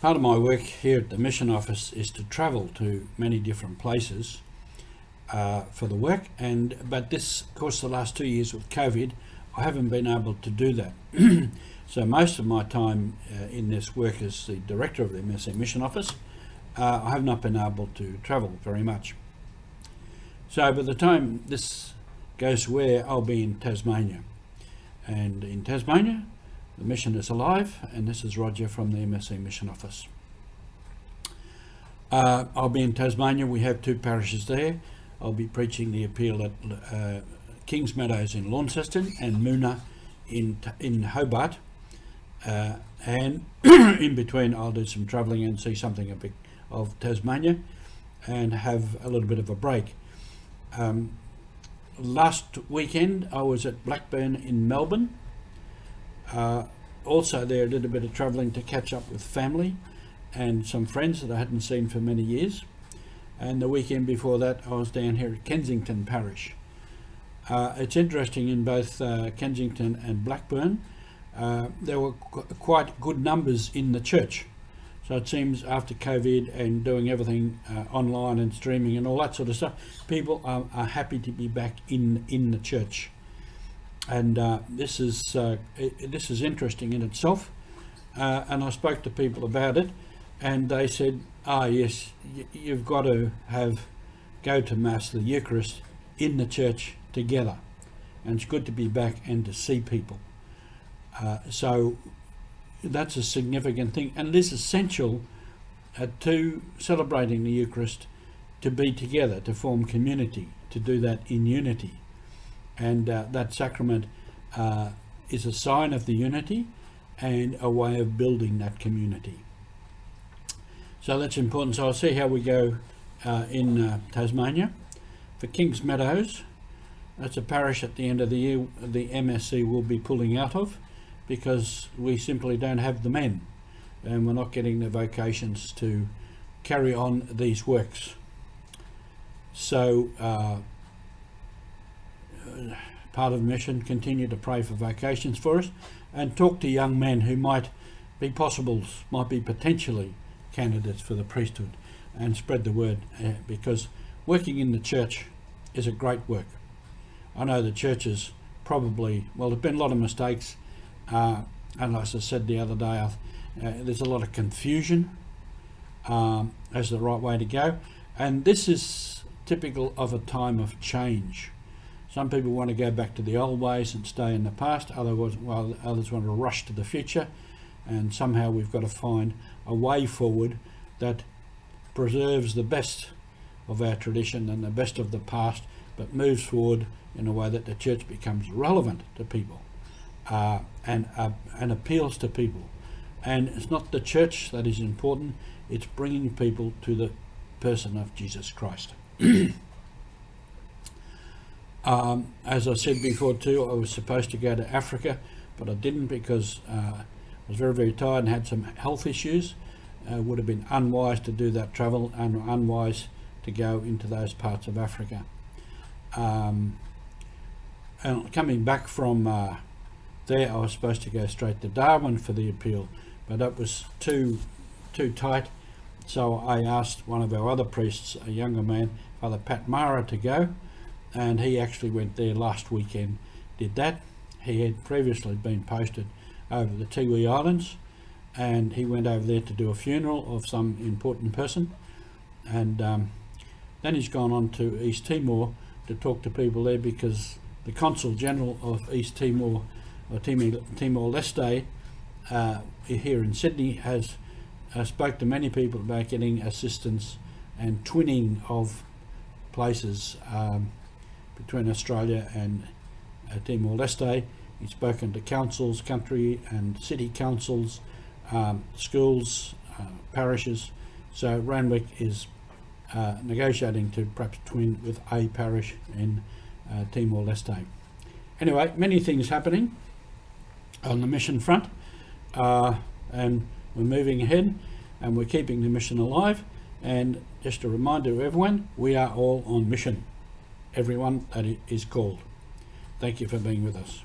Part of my work here at the Mission Office is to travel to many different places for the work, but this, of course, the last 2 years with COVID, I haven't been able to do that. So most of my time in this work as the director of the MSC Mission Office, I have not been able to travel very much. So by the time this goes where, I'll be in Tasmania. And in Tasmania, the mission is alive, and this is Roger from the MSC Mission Office. I'll be in Tasmania. We have 2 parishes there. I'll be preaching the appeal at Kings Meadows in Launceston and Moona in Hobart. And in between, I'll do some travelling and see something a bit of Tasmania and have a little bit of a break. Last weekend, I was at Blackburn in Melbourne. Also there, a little bit of travelling to catch up with family and some friends that I hadn't seen for many years. And the weekend before that, I was down here at Kensington Parish. It's interesting, in both Kensington and Blackburn, there were quite good numbers in the church. So it seems after COVID and doing everything online and streaming and all that sort of stuff, people are happy to be back in the church. And this is interesting in itself. And I spoke to people about it, and they said, yes, you've got to go to Mass, the Eucharist, in the church together. And it's good to be back and to see people. So that's a significant thing, and it is essential to celebrating the Eucharist to be together, to form community, to do that in unity. And that sacrament is a sign of the unity and a way of building that community. So that's important. So I'll see how we go in Tasmania. For Kings Meadows, that's a parish at the end of the year the MSC will be pulling out of, because we simply don't have the men and we're not getting the vocations to carry on these works. So part of the mission, continue to pray for vocations for us and talk to young men who might be potentially candidates for the priesthood, and spread the word, because working in the church is a great work. I know the churches probably, well, there've been a lot of mistakes, and as I said the other day, there's a lot of confusion as the right way to go, and this is typical of a time of change. Some people want to go back to the old ways and stay in the past, others want to rush to the future, and somehow we've got to find a way forward that preserves the best of our tradition and the best of the past, but moves forward in a way that the church becomes relevant to people. And appeals to people. And it's not the church that is important, it's bringing people to the person of Jesus Christ. As I said before too, I was supposed to go to Africa, but I didn't, because I was very, very tired and had some health issues. Would have been unwise to do that travel, and unwise to go into those parts of Africa. And coming back from there, I was supposed to go straight to Darwin for the appeal, but that was too tight. So I asked one of our other priests, a younger man, Father Pat Mara, to go, and he actually went there last weekend, did that. He had previously been posted over the Tiwi Islands, and he went over there to do a funeral of some important person, and then he's gone on to East Timor to talk to people there, because the Consul General of East Timor, or Timor-Leste, here in Sydney, has spoke to many people about getting assistance and twinning of places between Australia and Timor-Leste. He's spoken to councils, country and city councils, schools, parishes. So Randwick is negotiating to perhaps twin with a parish in Timor-Leste. Anyway, many things happening on the mission front, and we're moving ahead, and we're keeping the mission alive. And just a reminder to everyone, we are all on mission, everyone that is called. Thank you for being with us.